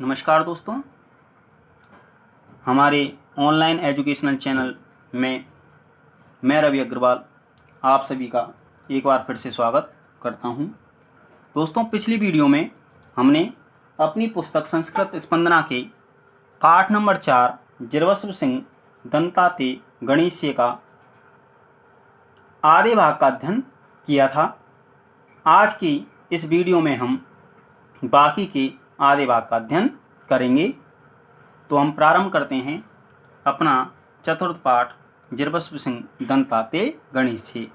नमस्कार दोस्तों, हमारे ऑनलाइन एजुकेशनल चैनल में मैं रवि अग्रवाल आप सभी का एक बार फिर से स्वागत करता हूं। दोस्तों, पिछली वीडियो में हमने अपनी पुस्तक संस्कृत स्पंदना के पाठ नंबर 4 जिरवस्व सिंह दंताते गणेश्य का आधे भाग का अध्ययन किया था। आज की इस वीडियो में हम बाकी के आधे भाग का अध्ययन करेंगे। तो हम प्रारंभ करते हैं अपना चतुर्थ पाठ जिरवस्व सिंह दंताते गणेश्य।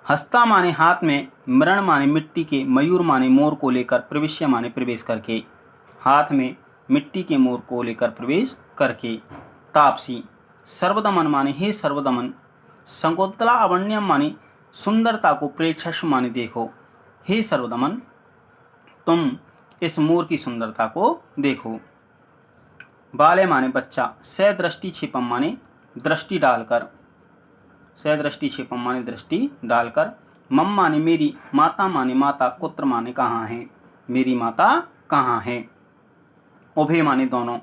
हस्ता माने हाथ में, मृण माने मिट्टी के, मयूर माने मोर को लेकर, प्रविश्य माने प्रवेश करके। हाथ में मिट्टी के मोर को लेकर प्रवेश करके। तापसी सर्वदमन माने हे सर्वदमन। शकुंतला अवण्यम माने सुंदरता को प्रेक्षस माने देखो। हे सर्वदमन, तुम इस मोर की सुंदरता को देखो। बाले माने बच्चा। स दृष्टि छिपम माने दृष्टि डालकर। स दृष्टि छिपम माने दृष्टि डालकर। मम माने मेरी, माता माने माता, कुत्र माने कहाँ है, मेरी माता कहाँ है। उभय माने दोनों।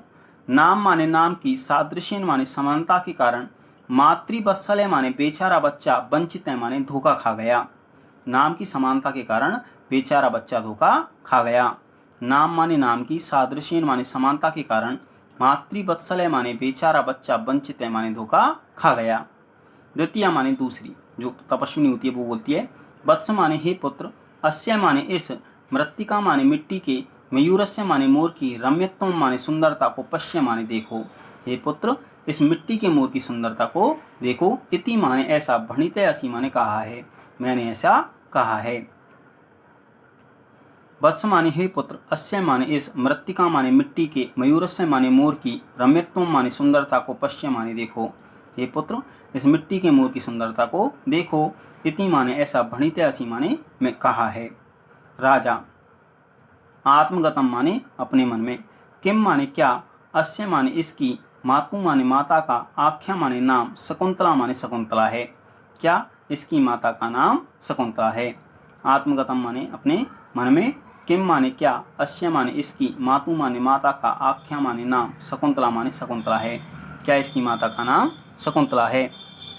नाम माने नाम की, सादृश्यन माने समानता के कारण। मातृवत्सल्य माने बेचारा बच्चा, वंचित माने धोखा खा गया। नाम की समानता के कारण बेचारा बच्चा धोखा खा गया। नाम माने नाम की, सादृश्यन माने समानता के कारण। मातृवत्सल्य माने बेचारा बच्चा, वंचित माने धोखा खा गया। द्वितीय माने दूसरी, जो तपस्विनी होती है वो बोलती है। वत्स माने हे पुत्र। अस्य माने इस। मृत्तिका माने मिट्टी के। मयूरस्य माने मोर की। रम्यत्व माने सुंदरता को। पश्य माने देखो। हे पुत्र, इस मिट्टी के मोर की सुंदरता को देखो। इति माने ऐसा। भणिते असी माने कहा है, मैंने ऐसा कहा है। वत्स माने हे पुत्र। अस्य माने इस। मृत्तिका माने मिट्टी के। मयूरस्य माने मोर की। रम्यत्व माने सुंदरता को। पश्य माने देखो। हे पुत्र, इस मिट्टी के मोर की सुंदरता को देखो। इति माने ऐसा। भणिते असी माने मैं कहा है। राजा आत्मगतम माने अपने मन में। किम माने क्या। अस्य माने इसकी। मातु माने माता का। आख्या माने नाम। शकुंतला माने शकुंतला है। क्या, इसकी माता का नाम शकुंतला है। आत्मगतम माने अपने मन में। किम माने क्या। अस्य माने इसकी। मातु माने माता का। आख्या माने नाम। शकुंतला माने शकुंतला है। क्या, इसकी माता का नाम शकुंतला है।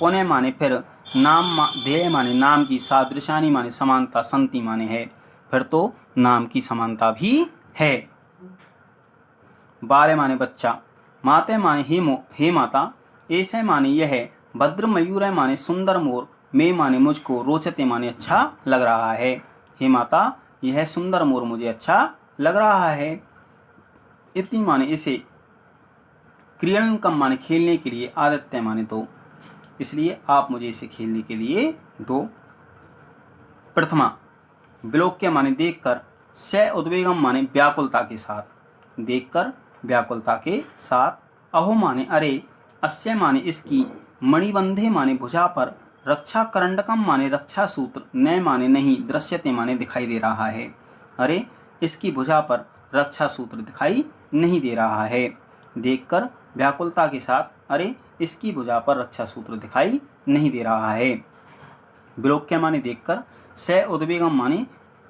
पुण्य माने फिर। नाम ध्येय माने नाम की। सादृशानी माने समानता। संति माने है, फिर तो नाम की समानता भी है। बाले माने बच्चा। माते माने हे माता। ऐसे माने यह। भद्र मयूर माने सुंदर मोर। मैं माने मुझको। रोचते माने अच्छा लग रहा है। हे माता, यह सुंदर मोर मुझे अच्छा लग रहा है। इति माने इसे। क्रीडन कम माने खेलने के लिए। आदित्य माने दो, इसलिए आप मुझे इसे खेलने के लिए दो। प्रथमा विलोक्य माने देखकर। स उद्वेगम माने व्याकुलता के साथ। देखकर, व्याकुलता के साथ। अहो माने अरे। अस्य माने इसकी। मणिबंधे माने भुजा पर। रक्षा करंडकम माने रक्षा सूत्र। न माने नहीं। दृश्यते माने दिखाई दे रहा है। अरे, इसकी भुजा पर रक्षा सूत्र दिखाई नहीं दे रहा है। देखकर, व्याकुलता के साथ। अरे, इसकी भुजा पर रक्षा सूत्र दिखाई नहीं दे रहा है। विलोक्य माने देखकर। स उद्वेगम माने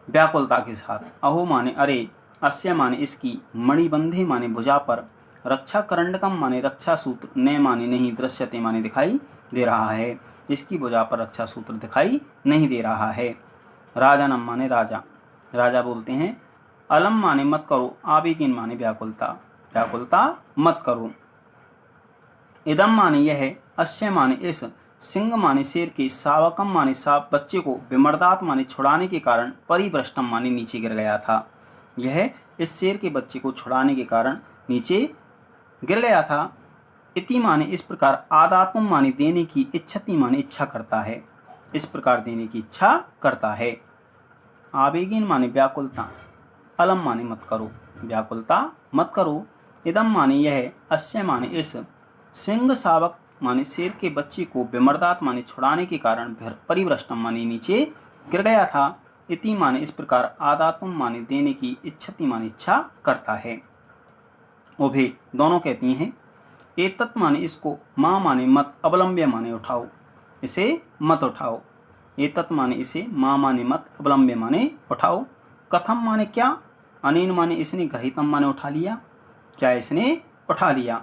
व्याकुलता के साथ। अहो माने अरे। अस्य माने इसकी। मणिबंधे माने भुजा पर। रक्षा करंडकम माने रक्षा सूत्र। न माने नहीं। दृश्यते माने दिखाई दे रहा है। इसकी भुजा पर रक्षा सूत्र दिखाई नहीं दे रहा है। राजानम माने राजा। राजा बोलते हैं। अलम माने मत करो। आवेगिन माने व्याकुलता। व्याकुलता मत करो। इदम माने यह। अस्य माने इस। सिंह माने शेर के। सावकम माने साप बच्चे को। विमर्दात माने छुड़ाने के कारण। परिभ्रष्टम माने नीचे गिर गया था। यह इस शेर के बच्चे को छुड़ाने के कारण नीचे गिर गया था। इति माने इस प्रकार। आदातुम माने देने की। इच्छति माने इच्छा करता है, इस प्रकार देने की इच्छा करता है। आवेगिन माने व्याकुलता। अलम माने मत करो, व्याकुलता मत करो। इदम माने यह। अस्य माने इस। सिंह सावक माने शेर के बच्चे को। विमर्दात माने छुड़ाने के कारण। परिभ्रष्टम माने नीचे गिर गया था। इति माने इस प्रकार। आदातुम माने देने की। इच्छति माने इच्छा करता है। उभे दोनों कहती हैं। एतत् माने इसको। माँ माने मत। अवलंब्य माने उठाओ, इसे मत उठाओ। एतत् माने इसे। माँ माने मत। अवलंब्य माने उठाओ। कथम माने क्या। अनेन माने इसने, गृहीतम माने उठा लिया, क्या इसने उठा लिया।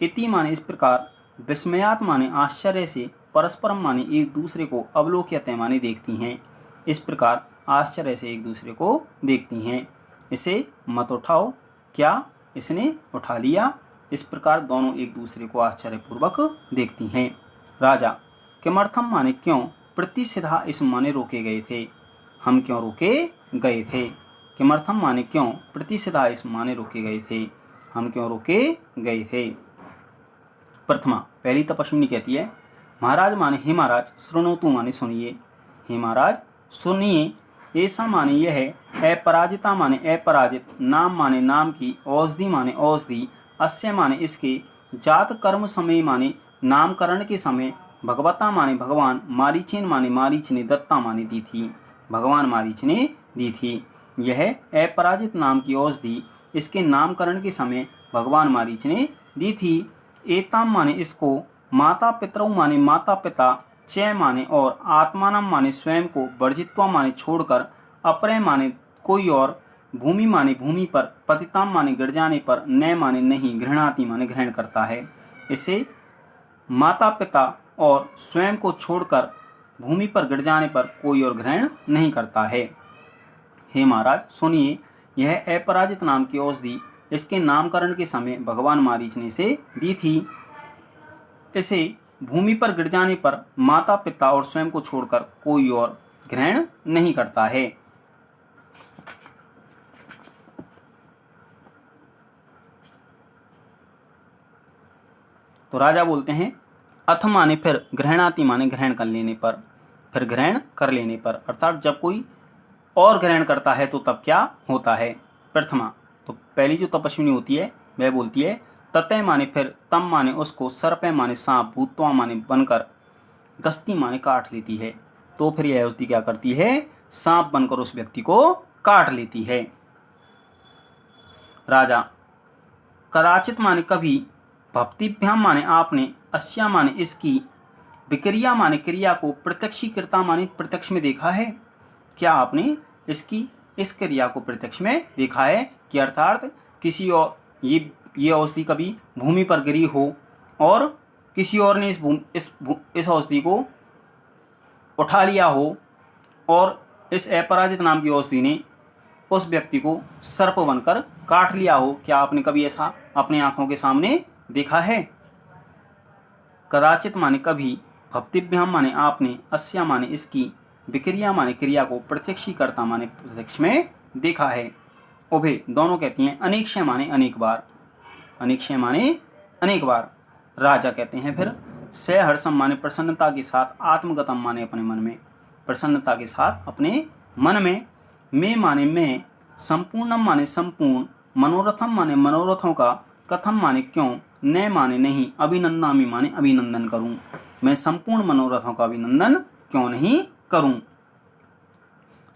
इति माने इस प्रकार, विस्मयात माने आश्चर्य से, परस्परम माने एक दूसरे को, अवलोक्यते माने देखती हैं, इस प्रकार आश्चर्य से एक दूसरे को देखती हैं। इसे मत उठाओ, क्या इसने उठा लिया, इस प्रकार दोनों एक दूसरे को आश्चर्यपूर्वक देखती हैं। राजा, किमर्थम माने क्यों, प्रतिषिधा इस माने रोके गए थे, हम क्यों रोके गए थे। किमर्थम माने क्यों, प्रतिषिधा इस माने रोके गए थे, हम क्यों रोके गए थे। प्रथमा, पहली तपस्विनी कहती है, महाराज माने हे महाराज, श्रृणोतु माने सुनिए, हे महाराज सुनिए। ऐसा माने यह है, अपराजिता माने अपराजित, नाम माने नाम की, औषधि माने औषधि, अस्य माने इसके, जात कर्म समय माने नामकरण के समय, भगवता माने भगवान, मारीचेन माने मारीच ने, दत्ता माने दी थी, भगवान मारीच ने दी थी। यह अपराजित नाम की औषधि इसके नामकरण के समय भगवान मारीच ने दी थी। एताम माने इसको, माता पितरौ माने माता पिता, चय माने और, आत्मानम माने स्वयं को, वर्जित्वा माने छोड़कर, अपरे माने कोई और, भूमि माने भूमि पर, पतिताम माने गिर जाने पर, न माने नहीं, घृणाति माने ग्रहण करता है। इसे माता पिता और स्वयं को छोड़कर भूमि पर गिर जाने पर कोई और ग्रहण नहीं करता है। हे महाराज सुनिए, यह अपराजित नाम की औषधि इसके नामकरण के समय भगवान मारीच ने इसे दी थी। इसे भूमि पर गिर जाने पर माता पिता और स्वयं को छोड़कर कोई और ग्रहण नहीं करता है। तो राजा बोलते हैं, अथ माने फिर, ग्रहणाति माने ग्रहण कर लेने पर, फिर ग्रहण कर लेने पर, अर्थात जब कोई और ग्रहण करता है तो तब क्या होता है। प्रथमा, तो पहली जो तपस्विनी होती है वह बोलती है, ततः माने फिर, तम माने उसको, सर्पे माने सांप, भूतवा माने बनकर, दस्ती माने काट लेती है। तो फिर यह औषधि क्या करती है, सांप बनकर उस व्यक्ति को काट लेती है। राजा, कदाचित माने कभी, भक्तिभ्याम माने आपने, अस्या माने इसकी, विक्रिया माने क्रिया को, प्रत्यक्षीकृता माने प्रत्यक्ष में देखा है, क्या आपने इसकी इस क्रिया को प्रत्यक्ष में देखा है, कि अर्थात किसी और ये औषधि कभी भूमि पर गिरी हो और किसी और ने इस औषधि को उठा लिया हो और इस अपराजित नाम की औषधि ने उस व्यक्ति को सर्प बनकर काट लिया हो, क्या आपने कभी ऐसा अपने आंखों के सामने देखा है। कदाचित माने कभी, भक्तिभ्याम माने आपने, अस्या माने इसकी, विक्रिया माने क्रिया को, प्रत्यक्षीकर्ता माने प्रत्यक्ष में देखा है। उभे दोनों कहती हैं, अनेकशय माने अनेक बार, अनेकशय माने अनेक बार। राजा कहते हैं फिर, सहर्षम माने प्रसन्नता के साथ, आत्मगतम माने अपने मन में, प्रसन्नता के साथ अपने मन में, मैं माने मैं, संपूर्णम माने संपूर्ण, मनोरथम माने मनोरथों का, कथम माने क्यों, न माने नहीं, अभिनंदनामि माने अभिनंदन करूं, मैं संपूर्ण मनोरथों का अभिनंदन क्यों नहीं करूं।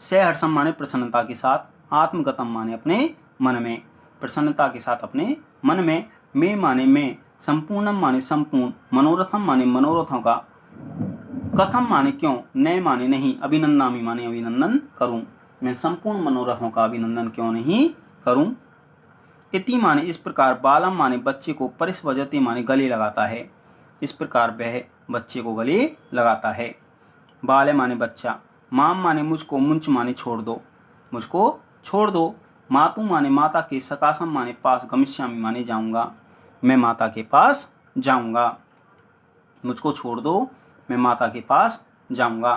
सहर्षम माने प्रसन्नता के साथ, आत्मगतम माने अपने मन में, प्रसन्नता के साथ अपने मन में, मैं माने मैं, संपूर्णम माने संपूर्ण, मनोरथम माने मनोरथों का, कथम माने क्यों, न माने नहीं, अभिनंदनामि माने अभिनंदन करूं, मैं संपूर्ण मनोरथों का अभिनंदन क्यों नहीं करूं। इति माने इस प्रकार, बालम माने बच्चे को, परिस्वजते माने गले लगाता है, इस प्रकार वह बच्चे को गले लगाता है। बाले माने बच्चा, माम माने मुझको, मुंच माने छोड़ दो, मुझको छोड़ दो। मातु माने माता के, सकाशम माने पास, गमिष्यामि माने जाऊंगा, मैं माता के पास जाऊंगा, मुझको छोड़ दो, मैं माता के पास जाऊंगा।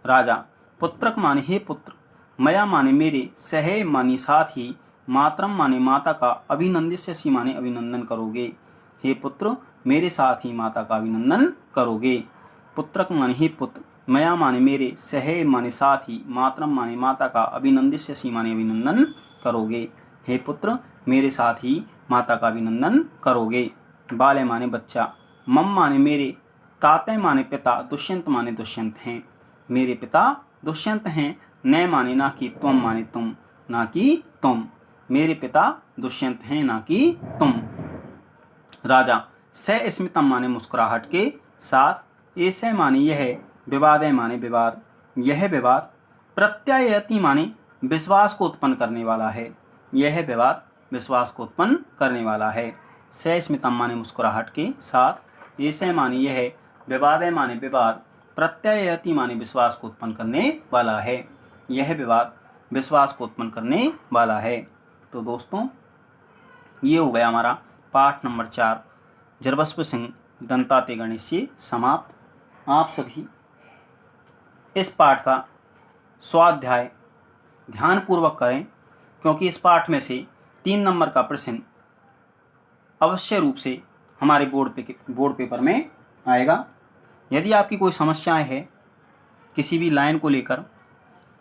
राजा, पुत्रक माने हे पुत्र, मया माने मेरे, सहे माने साथ ही, मातरम माने माता का, अभिनंदिष्यसि माने अभिनंदन करोगे, हे पुत्र मेरे साथ ही माता का अभिनंदन करोगे। पुत्रक माने हे पुत्र, मया माने मेरे, सहे माने साथ ही, मातरम माने माता का, अभिनंदिष्यसि माने अभिनंदन करोगे, हे पुत्र मेरे साथ ही माता का अभिनंदन करोगे। बाले माने बच्चा, मम माने मेरे, ताते माने पिता, दुष्यंत माने दुष्यंत हैं, मेरे पिता दुष्यंत हैं। न माने ना कि, तुम माने तुम, ना कि तुम, मेरे पिता दुष्यंत हैं ना कि तुम। राजा, स स्मितम माने मुस्कुराहट के साथ, ऐसे माने यह, विवादय माने विवाद, यह विवाद, प्रत्यायति माने विश्वास को उत्पन्न करने वाला है। यह विवाद विश्वास को उत्पन्न करने वाला है। सस्मितम माने मुस्कुराहट के साथ, ऐसे माने यह, विवाद माने विवाद, प्रत्ययति माने विश्वास को उत्पन्न करने वाला है। यह विवाद विश्वास को उत्पन्न करने वाला है। तो दोस्तों, ये हो गया हमारा पाठ नंबर 4 जरबश्व सिंह दंताते गणित समाप्त। आप सभी इस पाठ का स्वाध्याय ध्यानपूर्वक करें, क्योंकि इस पाठ में से 3 नंबर का प्रश्न अवश्य रूप से हमारे बोर्ड पेपर में आएगा। यदि आपकी कोई समस्याएं है किसी भी लाइन को लेकर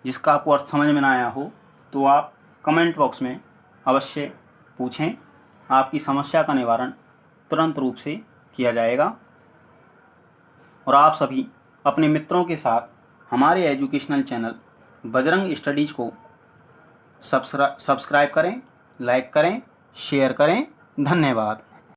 जिसका आपको अर्थ समझ में ना आया हो, तो आप कमेंट बॉक्स में अवश्य पूछें। आपकी समस्या का निवारण तुरंत रूप से किया जाएगा। और आप सभी अपने मित्रों के साथ हमारे एजुकेशनल चैनल बजरंग स्टडीज को सब्सक्राइब करें, लाइक करें, शेयर करें। धन्यवाद।